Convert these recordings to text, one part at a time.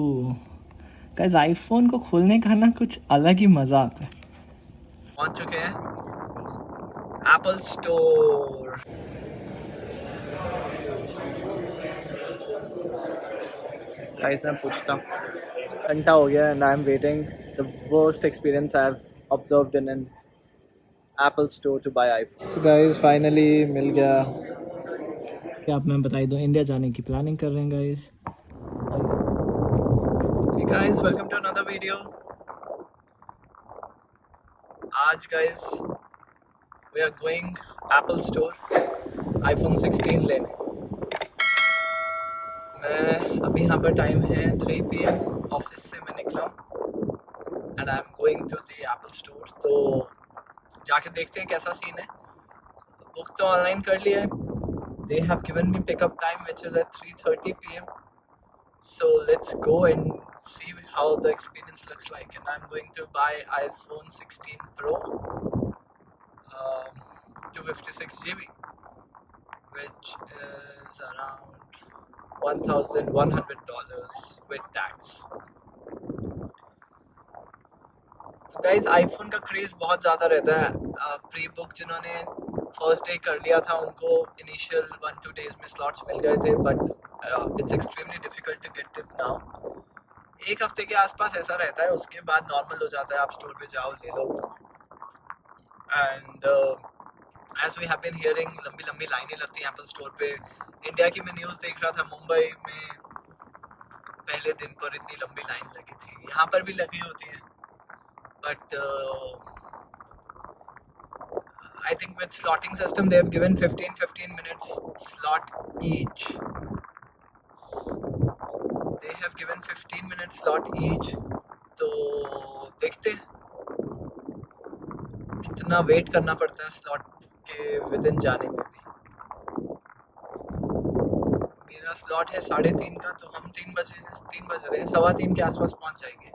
Guys iPhone को खोलने का ना कुछ अलग ही मज़ा आता है। पहुंच चुके हैं एप्पल स्टोर। गाइस मैं पूछता हूँ, घंटा हो गया and I am waiting. The worst experience I have observed in an Apple store to buy iPhone. So guys finally मिल गया। क्या आप मैं बता दूँ, इंडिया जाने की प्लानिंग कर रहे हैं guys. Hey guys, welcome to another video. आज guys we are going Apple Store iPhone 16 लेने। मैं अभी यहाँ पर टाइम है 3 PM, ऑफिस से मैं निकला and I am going to the Apple store. तो जाके देखते हैं कैसा सीन है। बुक तो ऑनलाइन कर लिया है। They have given me pickup time which is at 3:30 PM. So let's go and see how the experience looks like. And I'm going to buy iPhone 16 Pro, 256 GB, which is around $1,100 with tax. तो guys iPhone का craze बहुत ज़्यादा रहता है। Pre book जिन्होंने first day कर लिया था उनको इनिशियल 1-2 डेज में स्लॉट्स मिल गए थे, but it's extremely difficult to get it now. एक हफ्ते के आसपास ऐसा रहता है, उसके बाद नॉर्मल हो जाता है। आप स्टोर पे जाओ, ले लो। And as we have been hearing, लंबी लंबी लाइनें लगती हैं एप्पल स्टोर पे। इंडिया की मैं न्यूज़ देख रहा था, मुंबई में पहले दिन पर इतनी लंबी लाइन लगी थी। यहाँ पर भी लगी होती है, but I think with slotting system they have given 15 minutes slot each. They have given 15 minutes slot each. तो देखते हैं कितना वेट करना पड़ता है स्लॉट के विद इन जाने में भी। मेरा स्लॉट है 3:30 का, तो हम 3 बज रहे हैं, 3:15 के आसपास पहुंच जाएंगे।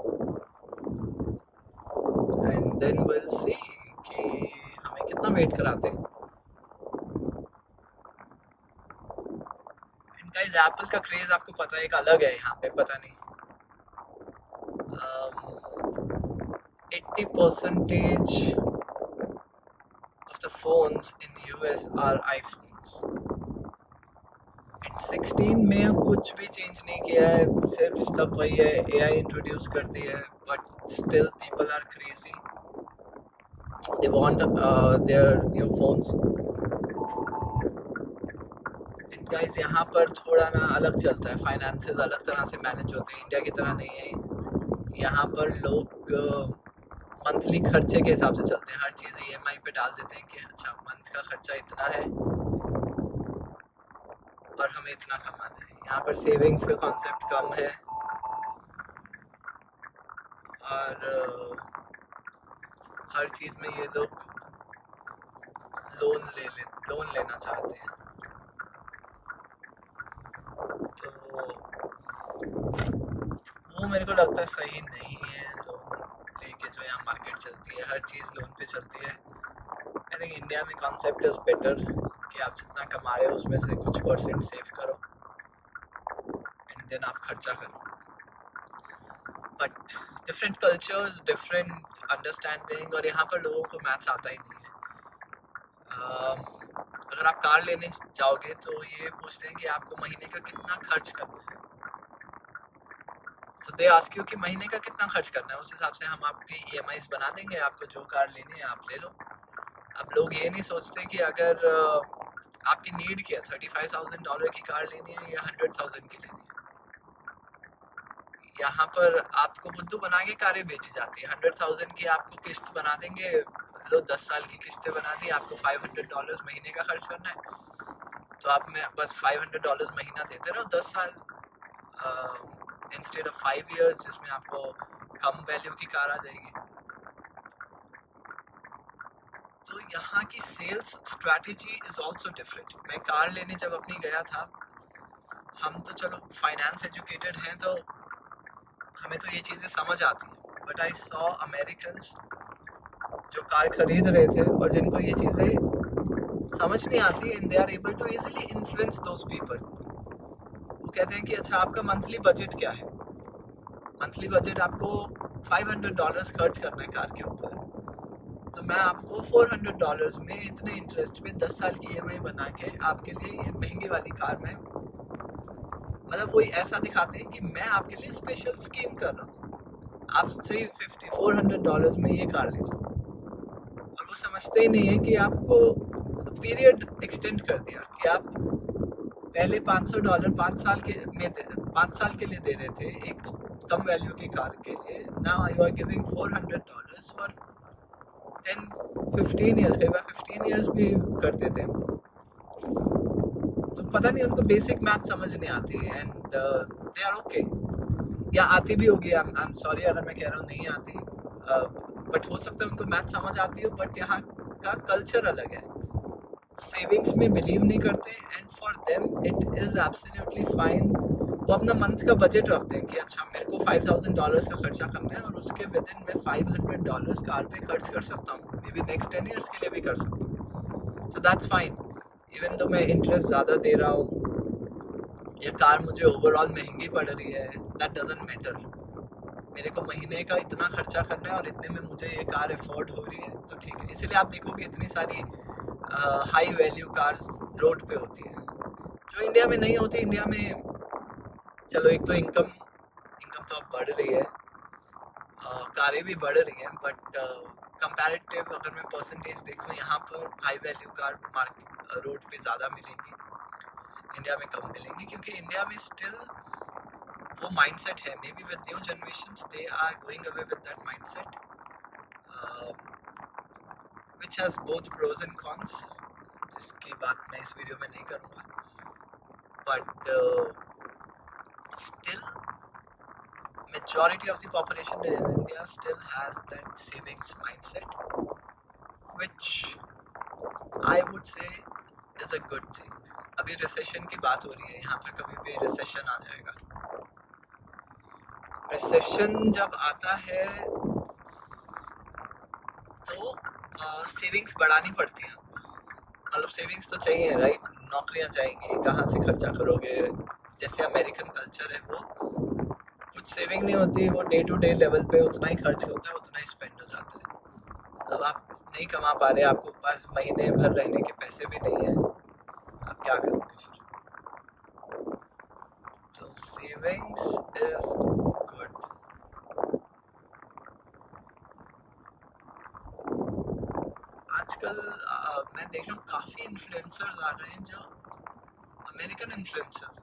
एंड देन विल सी कि हमें कितना वेट कराते हैं। एंड गाइस एप्पल का क्रेज आपको पता है एक अलग है यहाँ पे, पता नहीं 80% of the phones in US are iPhones. And 16 में कुछ भी चेंज नहीं किया है, सिर्फ सब वही है, AI इंट्रोड्यूस कर दी है, but still people are crazy. They want their new phones. And guys यहाँ पर थोड़ा ना अलग चलता है, फाइनेंसेस अलग तरह से मैनेज होते हैं, इंडिया की तरह नहीं है। यहाँ पर लोग मंथली खर्चे के हिसाब से चलते हैं, हर चीज़ EMI पे डाल देते हैं कि अच्छा मंथ का खर्चा इतना है और हमें इतना कमाना है। यहाँ पर सेविंग्स का कॉन्सेप्ट कम है और हर चीज़ में ये लोग लोन लेना चाहते हैं। तो वो मेरे को लगता है सही नहीं है, लोन लेके जो यहाँ मार्केट चलती है, हर चीज़ लोन पे चलती है। आई थिंक इंडिया में कॉन्सेप्ट इज़ बेटर कि आप जितना कमा रहे हो उसमें से कुछ % सेव करो एंड देन आप खर्चा करो। But different cultures, different understanding, और यहाँ पर लोगों को मैथ्स आता ही नहीं है। अगर आप कार लेने जाओगे तो ये पूछते हैं कि आपको महीने का कितना खर्च करना है। तो दे आस्क यू कि महीने का कितना खर्च करना है, उस हिसाब से हम आपकी EMIs बना देंगे, आपको जो कार लेनी है आप ले लो। अब लोग ये नहीं सोचते कि अगर आपकी नीड क्या है, $35,000 की कार लेनी है या 100,000 की लेनी है। यहाँ पर आपको बुद्धू बना के कारें बेची जाती है। 100,000 की आपको किस्त बना देंगे, लो 10 साल की किस्तें बना दी, आपको $500 महीने का खर्च करना है, तो आप में बस $500 महीना देते रहो 10 साल, इंस्टेड ऑफ 5 years, जिसमें आपको कम वैल्यू की कार आ जाएगी। तो यहाँ की sales strategy is also different. मैं कार लेने जब अपनी गया था, हम तो चलो फाइनेंस एजुकेटेड हैं तो हमें तो ये चीज़ें समझ आती हैं, बट आई सॉ अमेरिकन्स जो कार खरीद रहे थे और जिनको ये चीज़ें समझ नहीं आती, and they are able to easily influence those people. वो कहते हैं कि अच्छा आपका मंथली बजट क्या है, मंथली बजट आपको $500 खर्च करना है कार के ऊपर, तो मैं आपको $400 में इतने इंटरेस्ट पे 10 साल की EMI बना के आपके लिए ये महंगी वाली कार में, मतलब वही ऐसा दिखाते हैं कि मैं आपके लिए स्पेशल स्कीम कर रहा हूँ, आप $400 में ये कार ले जाओ। और वो समझते ही नहीं है कि आपको पीरियड एक्सटेंड कर दिया, कि आप पहले $500 5 साल के लिए दे रहे थे एक कम वैल्यू की कार के लिए, now you are giving $400 for 10-15 years, कई बार 15 ईयर्स भी कर देते हैं। तो पता नहीं उनको बेसिक मैथ समझ नहीं आती, एंड दे आर ओके, या आती भी होगी, आई एम सॉरी अगर मैं कह रहा हूँ नहीं आती, बट हो सकता है उनको मैथ समझ आती हो, बट यहाँ का कल्चर अलग है, सेविंग्स में बिलीव नहीं करते, and for them it is absolutely fine. वो अपना मंथ का बजट रखते हैं कि अच्छा मेरे को $5,000 का खर्चा करना है, और उसके विद इन मैं $500 कार पे खर्च कर सकता हूँ, मे बी नेक्स्ट 10 ईयर्स के लिए भी कर सकता हूँ, सो दैट्स फाइन। इवन तो मैं इंटरेस्ट ज़्यादा दे रहा हूँ, ये कार मुझे ओवरऑल महंगी पड़ रही है, दैट डजंट मैटर, मेरे को महीने का इतना खर्चा करना है और इतने में मुझे ये कार अफोर्ड हो रही है, तो ठीक है। इसीलिए आप देखोगे इतनी सारी हाई वैल्यू कार्स रोड पे होती है, जो इंडिया में नहीं होती। इंडिया में चलो एक तो इनकम तो अब बढ़ रही है, कारें भी बढ़ रही हैं, बट कंपैरेटिव अगर मैं परसेंटेज देखूँ, यहाँ पर high value car market road पे ज़्यादा मिलेंगी, इंडिया में कम मिलेंगी, क्योंकि इंडिया में स्टिल वो माइंडसेट है, maybe with new generations they are going away with that mindset, which has both pros and cons, जिसकी बात मैं इस वीडियो में नहीं करूँगा, but still majority of the population in India still has that savings mindset, which I would say is a good thing. अभी recession की बात हो रही है यहाँ पर, कभी भी रिसेशन आ जाएगा। रिसेशन जब आता है तो सेविंग्स बढ़ानी पड़ती है, मतलब सेविंग्स तो चाहिए, राइट, नौकरियां जाएंगी, कहाँ से खर्चा करोगे, जैसे अमेरिकन कल्चर है वो कुछ सेविंग नहीं होती, वो डे टू डे लेवल पे उतना ही खर्च होता है, उतना ही स्पेंड हो जाता है। अब आप नहीं कमा पा रहे, आपको पास महीने भर रहने के पैसे भी नहीं है, आप क्या करोगे फिर? तो सेविंग्स इज गुड। आजकल मैं देख रहा हूँ काफ़ी इन्फ्लुएंसर्स आ गए हैं, जो American influencers,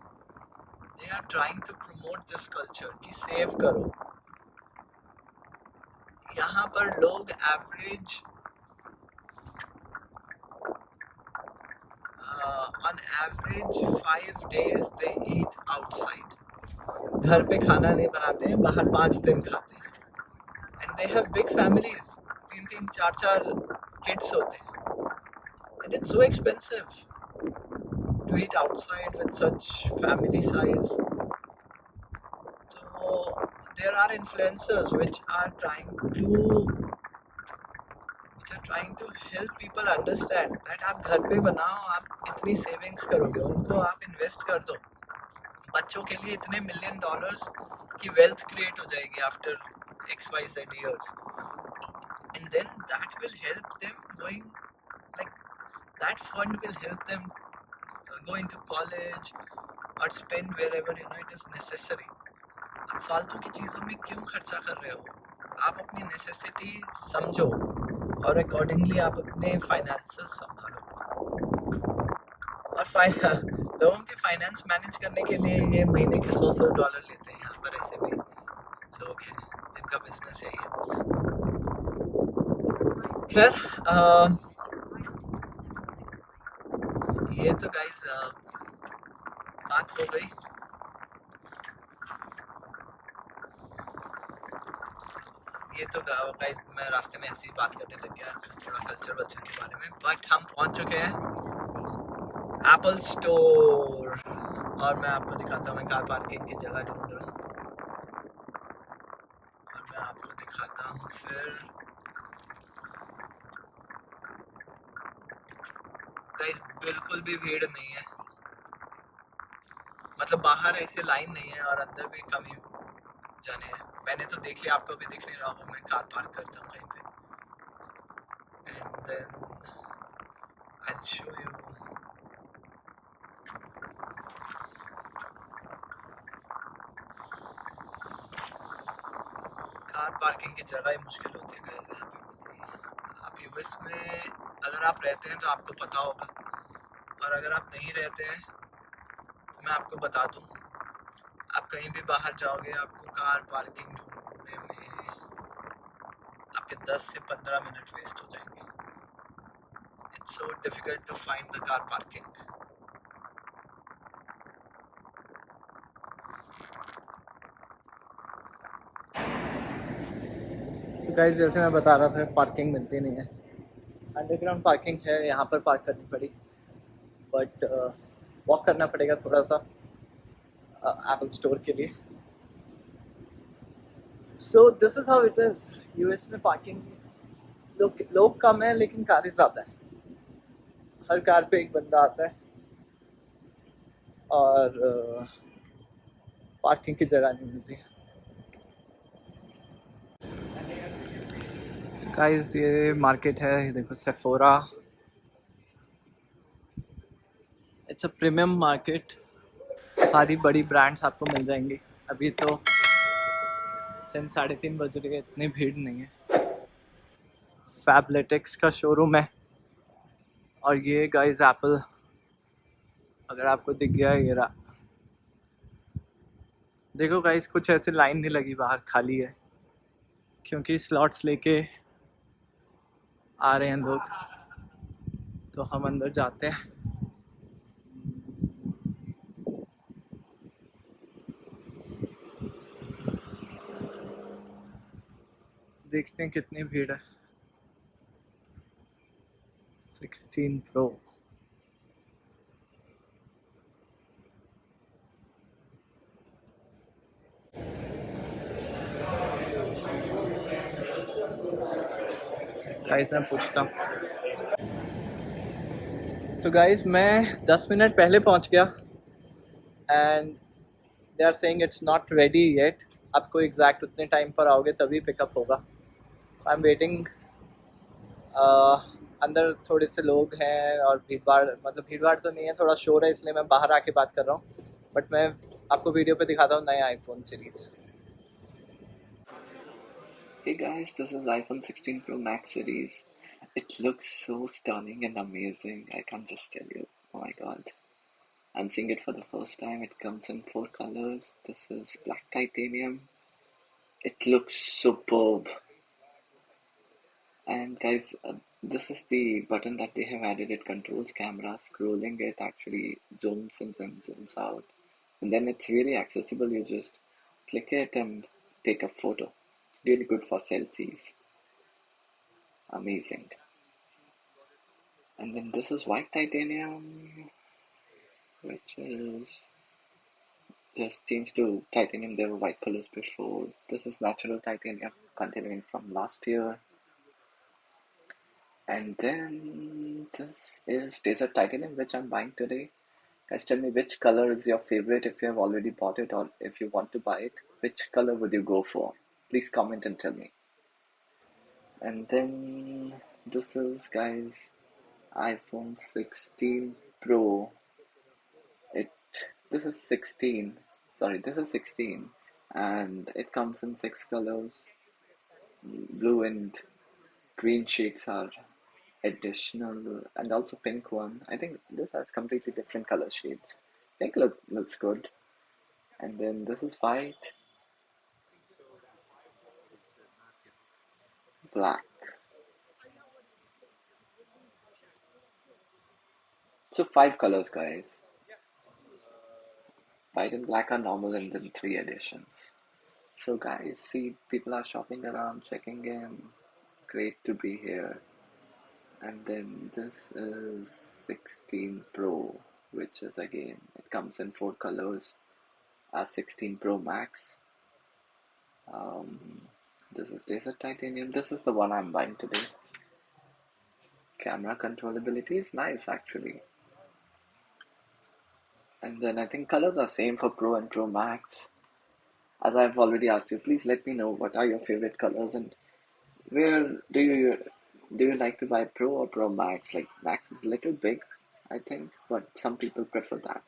they are trying to promote this culture कि सेव करो। यहाँ पर लोग average on average 5 days they eat outside, घर पे खाना नहीं बनाते हैं, बाहर 5 दिन खाते हैं, and they have big families, 3-3, 4-4 kids होते हैं, and it's so expensive to eat outside with such family size. So there are influencers which are trying to help people understand that आप घर पे बनाओ, आप इतनी सेविंग्स करोगे, उनको आप इन्वेस्ट कर दो, बच्चों के लिए इतने $1 million की वेल्थ क्रिएट हो जाएगी after XYZ years, and then that will help them going, like that fund will help them go into college or spend wherever it is necessary. आप फालतू की चीज़ों में क्यों खर्चा कर रहे हो? आप अपनी नेसेसिटी समझो और अकॉर्डिंगली आप अपने फाइनेंसेस संभालो। और लोगों के फाइनेंस मैनेज करने के लिए ये महीने के $100 लेते हैं। यहाँ पर ऐसे भी लोग हैं जिनका बिजनेस यही है बस। खैर ये तो गाइस बात हो गई। ये तो गाइस मैं रास्ते में ऐसे ही बात करने लग गया थोड़ा कल्चर के बारे में, बट हम पहुंच चुके हैं एप्पल स्टोर और मैं आपको दिखाता हूँ। मैं कार पार्किंग की जगह ढूंढ रहा हूँ और मैं आपको दिखाता हूँ। फिर गाइस बिल्कुल भी भीड़ नहीं है, मतलब बाहर ऐसे लाइन नहीं है और अंदर भी कम ही जाने हैं। मैंने तो देख लिया, आपको भी दिख नहीं रहा होगा, मैं कार पार्क करता हूँ कहीं पे and then I'll show you. Car parking की जगह ही मुश्किल होती है गाइस यहाँ पे मिलती है। आप यूएस में अगर आप रहते हैं तो आपको पता होगा, और अगर आप नहीं रहते हैं तो मैं आपको बता दूँ, आप कहीं भी बाहर जाओगे आपको कार पार्किंग ढूंढने में आपके 10 से 15 मिनट वेस्ट हो जाएंगे। It's so difficult to find the car parking. तो गाइस जैसे मैं बता रहा था, पार्किंग मिलती नहीं है। अंडरग्राउंड पार्किंग है, यहाँ पर पार्क करनी पड़ी, बट वॉक करना पड़ेगा थोड़ा सा एप्पल स्टोर के लिए। So this is how it is. US में पार्किंग लोग कम है लेकिन कारें ज़्यादा है। हर कार पे एक बंदा आता है और पार्किंग की जगह नहीं मिलती। गाइस ये मार्केट है, ये देखो Sephora. It's a premium market, सारी बड़ी ब्रांड्स आपको मिल जाएंगी। अभी तो सिंस 3:30 बज रही है, इतनी भीड़ नहीं है। फैबलेटिक्स का शोरूम है, और ये गाइस एप्पल, अगर आपको दिख गया ये रहा। देखो गाइस कुछ ऐसे लाइन नहीं लगी, बाहर खाली है क्योंकि स्लॉट्स लेके आ रहे हैं लोग। तो हम अंदर जाते हैं। देखते हैं कितनी भीड़ है। 16 प्रो। गाइस मैं पूछता हूँ। तो गाइस मैं 10 मिनट पहले पहुंच गया and they are saying it's not ready yet. आपको एग्जैक्ट उतने टाइम पर आओगे तभी पिकअप होगा। I am waiting. अंदर थोड़े से लोग हैं और भीड़ भाड़, मतलब भीड़ भाड़ तो नहीं है, थोड़ा शोर है, इसलिए मैं बाहर आके बात कर रहा हूँ। बट मैं आपको वीडियो पे दिखाता हूँ नए iPhone series. Hey guys, this is iPhone 16 Pro Max series. It looks so stunning and amazing. I can't just tell you. Oh my god. I'm seeing it for the first time. It comes in 4 colors. This is black titanium. It looks superb. And guys, this is the button that they have added. It controls camera. Scrolling it actually zooms in and zooms out. And then it's really accessible. You just click it and take a photo. Really good for selfies. Amazing. And then this is white titanium, which is just changed to titanium. There were white colors before. This is natural titanium, continuing from last year. And then this is desert titanium, which I'm buying today. Guys, tell me which color is your favorite if you have already bought it, or if you want to buy it, which color would you go for? Please comment and tell me. And then this is, guys, iPhone 16 Pro. This is 16. Sorry, this is 16, and it comes in 6 colors. Blue and green shades are additional, and also pink one. I think this has completely different color shades. Pink looks good. And then this is white, black. So 5 colors, guys. White and black are normal, and then 3 additions. So guys, see, people are shopping around, checking in. Great to be here. And then this is 16 Pro, which is again, it comes in 4 colors as 16 Pro Max. This is Desert Titanium. This is the one I'm buying today. Camera controllability is nice actually. And then I think colors are same for Pro and Pro Max. as I've already asked you, please let me know what are your favorite colors and where do you like to buy Pro or Pro Max? Like Max is a little big, I think, but some people prefer that.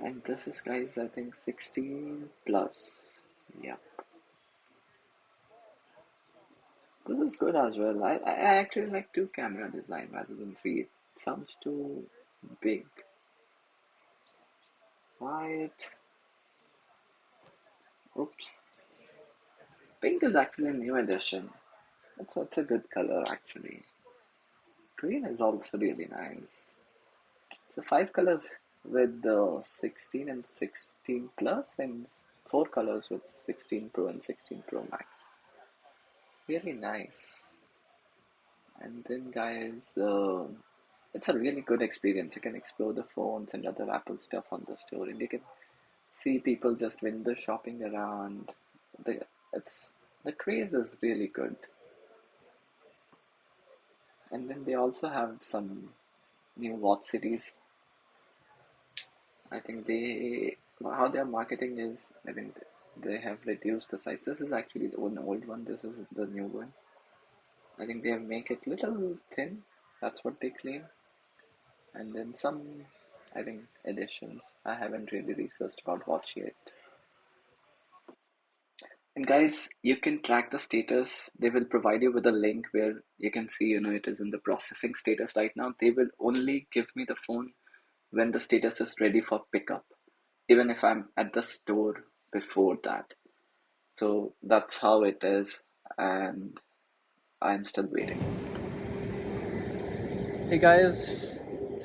And this is, guys, I think 16 plus. Yeah, this is good as well. I actually like two camera design rather than three. It sounds too big. White. Oops. Pink is actually a new addition. It's a good color actually. Green is also really nice. So five colors with the 16 and 16 plus, and four colors with 16 Pro and 16 Pro Max. Really nice. And then, guys, it's a really good experience. You can explore the phones and other Apple stuff on the store, and you can see people just window shopping around. The it's the craze is really good. And then they also have some new watch series. I think they how their marketing is. I think they have reduced the size. This is actually the old one. This is the new one. I think they make it little thin. That's what they claim. And then some, I think, additions. I haven't really researched about watch yet. And guys, you can track the status. They will provide you with a link where you can see, it is in the processing status right now. They will only give me the phone when the status is ready for pickup, even if I'm at the store before that. So that's how it is, and I'm still waiting. Hey guys,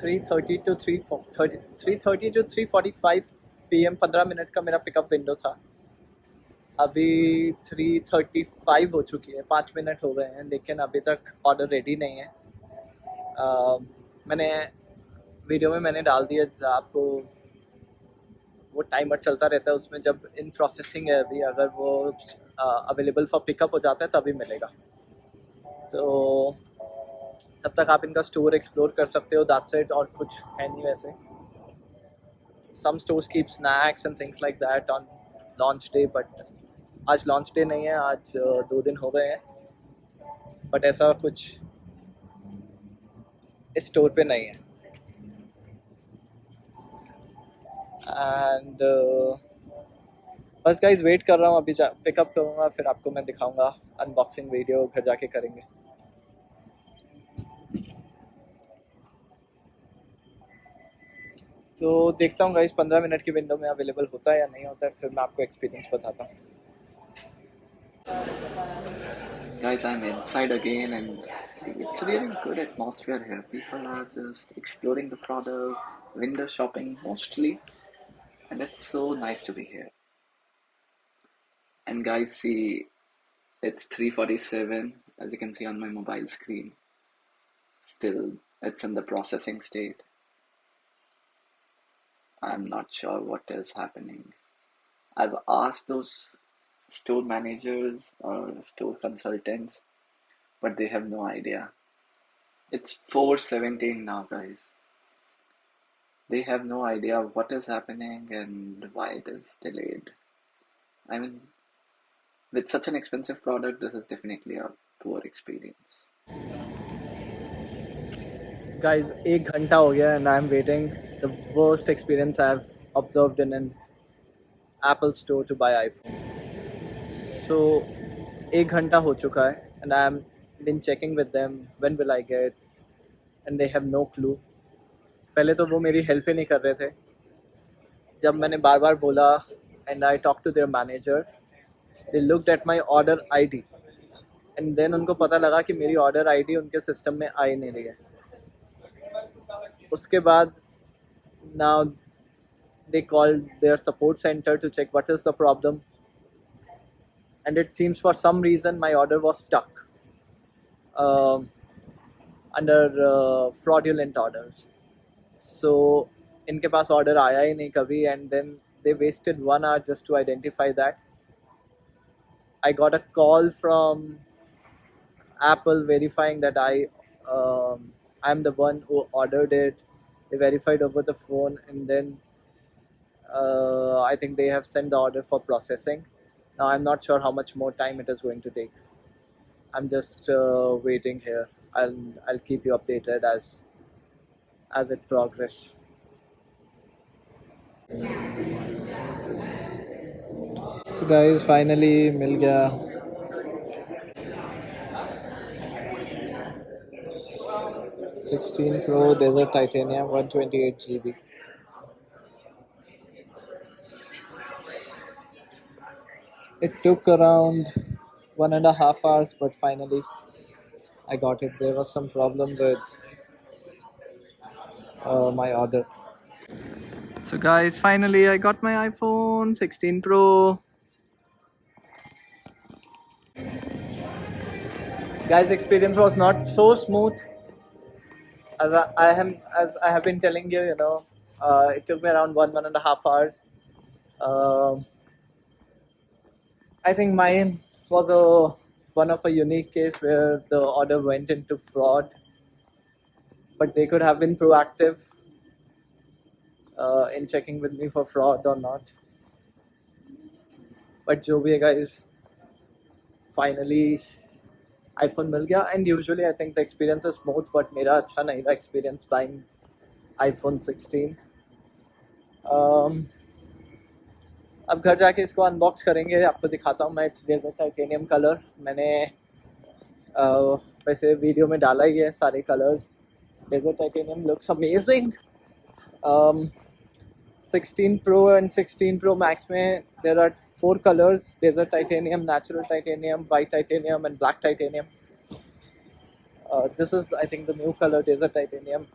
3:30 to 3:30 to 3:45 PM 15 minute का मेरा pickup window था. अभी 3:35 हो चुकी है, 5 minute हो गए हैं, लेकिन अभी तक ऑर्डर रेडी नहीं है. मैंने वीडियो में मैंने डाल दिया आपको, वो टाइमर चलता रहता है उसमें. जब इन प्रोसेसिंग है अभी, अगर वो अवेलेबल फॉर पिकअप हो जाता है तभी मिलेगा. तो तब तक आप इनका स्टोर एक्सप्लोर कर सकते हो. दैट्स इट, और कुछ है नहीं वैसे. Some stores keep snacks and things like that on launch day, but आज लॉन्च डे नहीं है, आज 2 दिन हो गए हैं, बट ऐसा कुछ इस स्टोर पे नहीं है. एंड बस गाइज वेट कर रहा हूँ. अभी पिकअप करूँगा, फिर आपको मैं दिखाऊँगा. अनबॉक्सिंग वीडियो घर जाके करेंगे. तो देखता हूँ गाइस 15 मिनट की विंडो में अवेलेबल होता है या नहीं होता है, फिर मैं आपको एक्सपीरियंस बताता हूँ. Guys, I'm inside again, and see, it's really good atmosphere here. People are just exploring the product, window shopping mostly, and it's so nice to be here. And guys, see, it's 3:47, as you can see on my mobile screen. Still, it's in the processing state. I'm not sure what is happening. I've asked those store managers or store consultants, but they have no idea. It's 4:17 now, guys. They have no idea what is happening and why it is delayed. I mean, with such an expensive product, this is definitely a poor experience. Guys, 1 घंटा हो गया and I'm waiting. The worst experience I've observed in an Apple store to buy iPhone. So 1 घंटा हो चुका है and I'm been checking with them when will I get, and they have no clue. पहले तो वो मेरी help ही नहीं कर रहे थे. जब मैंने बार बार बोला and I talked to their manager, they looked at my order ID and then उनको पता लगा कि मेरी order ID उनके सिस्टम में आ ही नहीं रही है. उसके बाद now they called their support center to check what is the problem, and it seems for some reason my order was stuck under fraudulent orders. So इनके पास ऑर्डर आया ही नहीं कभी, and then they wasted 1 hour just to identify that. I got a call from Apple verifying that I'm the one who ordered it. They verified over the phone, and then I think they have sent the order for processing. Now I'm not sure how much more time it is going to take. I'm just waiting here. I'll keep you updated as it progress. So guys, finally मिल गया 16 Pro Desert Titanium 128 GB. It took around 1.5 hours, but finally I got it. There was some problem with my order. So guys, finally I got my iPhone 16 Pro. Guys, experience was not so smooth as I have been telling you. It took me around 1.5 hours. Um I think mine was one of a unique case where the order went into fraud, but they could have been proactive in checking with me for fraud or not. But जो भी है guys, finally iPhone मिल गया. And usually I think the experience is smooth, but मेरा अच्छा नहीं रहा experience buying iPhone 16. अब घर जाके इसको अनबॉक्स करेंगे, आपको दिखाता हूँ मैं. डेजर्ट टाइटेनियम कलर मैंने वैसे वीडियो में डाला ही है सारे colours. Desert titanium looks amazing. 16 Pro and 16 Pro Max में there are 4 colors: desert titanium, natural titanium, white titanium and black titanium. This is I think the new color desert titanium.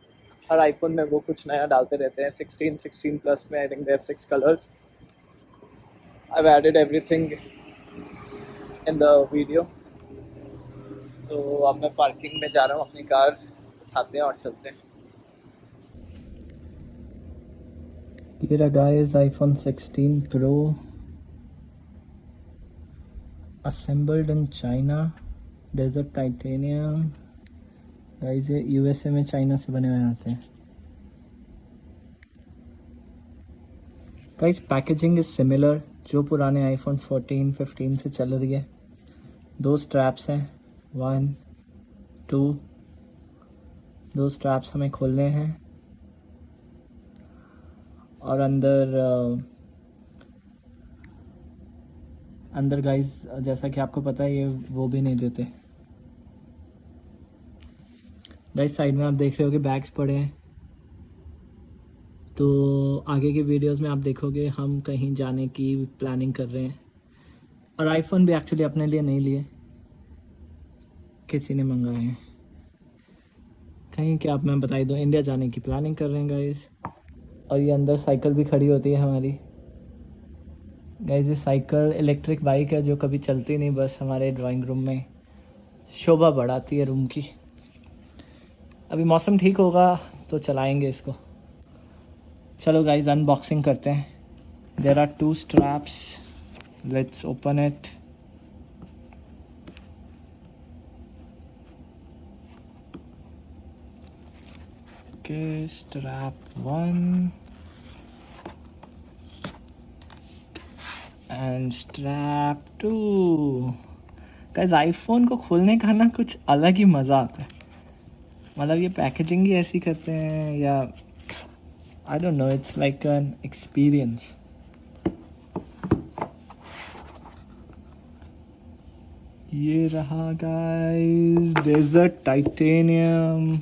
Her iPhone में वो कुछ नया डालते रहते हैं. 16 plus में I think they have 6 colors. I've added everything in the video. तो अब मैं पार्किंग में जा रहा हूँ, अपनी कार उठाते हैं और चलते हैं. ये रहा guys iPhone 16 Pro assembled in China, desert titanium. Guys ये USA में चाइना से बने हुए आते हैं. गाइस पैकेजिंग इज सिमिलर जो पुराने iPhone 14, 15 से चल रही है. 2 स्ट्रैप्स हैं, 1, 2. 2 स्ट्रैप्स हमें खोलने हैं और अंदर गाइस जैसा कि आपको पता है ये वो भी नहीं देते. गाइस साइड में आप देख रहे हो कि बैग्स पड़े हैं. तो आगे के वीडियोस में आप देखोगे हम कहीं जाने की प्लानिंग कर रहे हैं. और आईफोन भी एक्चुअली अपने लिए नहीं लिए, किसी ने मंगाए हैं. कहीं क्या आप मैं बताई दूँ, इंडिया जाने की प्लानिंग कर रहे हैं गाइस. और ये अंदर साइकिल भी खड़ी होती है हमारी. गाइस ये साइकिल इलेक्ट्रिक बाइक है जो कभी चलती नहीं, बस हमारे ड्राइंग रूम में शोभा बढ़ाती है रूम की. अभी मौसम ठीक होगा तो चलाएंगे इसको. चलो गाइस अनबॉक्सिंग करते हैं. There are 2 straps. Let's open it. Okay, strap 1 and strap 2. Guys iPhone को खोलने का ना कुछ अलग ही मज़ा आता है. मतलब ये पैकेजिंग ही ऐसी करते हैं या I don't know, it's like an experience. ये रहा गाइस डेजर्ट टाइटेनियम.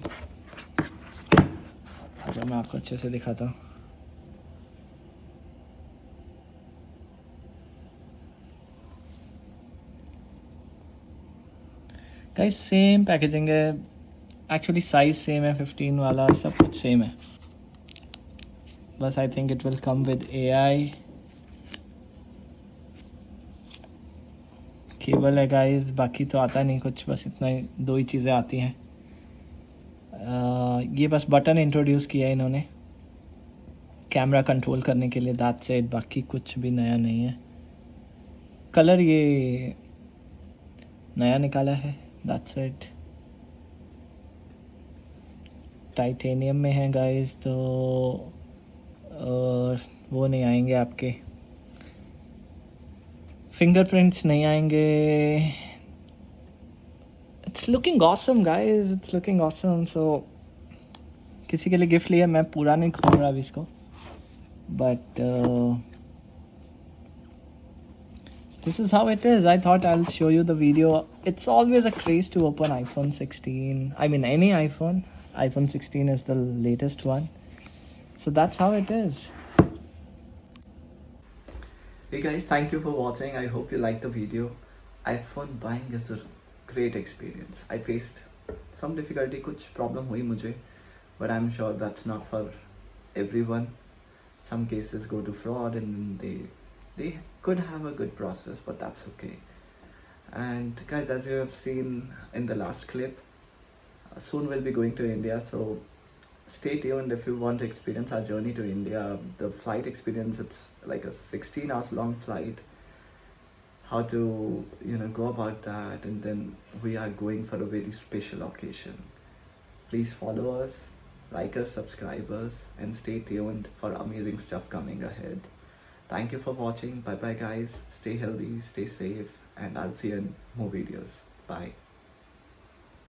अच्छा मैं आपको अच्छे से दिखाता हूँ. गाइस सेम पैकेजिंग है, एक्चुअली साइज सेम है, 15 वाला सब कुछ सेम है. बस I think it will come with AI. Cable है गाइस, बाकी तो आता नहीं कुछ, बस इतना ही 2 ही चीज़ें आती हैं. ये बस बटन इंट्रोड्यूस किया है इन्होंने कैमरा कंट्रोल करने के लिए, दैट्स इट. बाकी कुछ भी नया नहीं है. कलर ये नया निकाला है, दैट्स इट. टाइटेनियम में है गाइस, तो और वो नहीं आएंगे आपके, फिंगरप्रिंट्स नहीं आएंगे. It's looking awesome guys, it's looking awesome. So किसी के लिए गिफ्ट लिया, मैं पूरा नहीं खोल रहा अभी इसको, but this is how it is. I thought I'll show you the video. It's always a craze to open iPhone 16. I mean, any iPhone. iPhone 16 is the latest one. So that's how it is. Hey guys, thank you for watching. I hope you liked the video. iPhone buying is a great experience. I faced some difficulty, कुछ problem हुई मुझे, but I'm sure that's not for everyone. Some cases go to fraud and they could have a good process, but that's okay. And guys, as you have seen in the last clip, soon we'll be going to India, so stay tuned if you want to experience our journey to India. The flight experience, it's like a 16 hours long flight. How to go about that, and then we are going for a very special occasion. Please follow us, like us, subscribe us, and stay tuned for amazing stuff coming ahead. Thank you for watching. Bye bye guys. Stay healthy, stay safe, and I'll see you in more videos. Bye.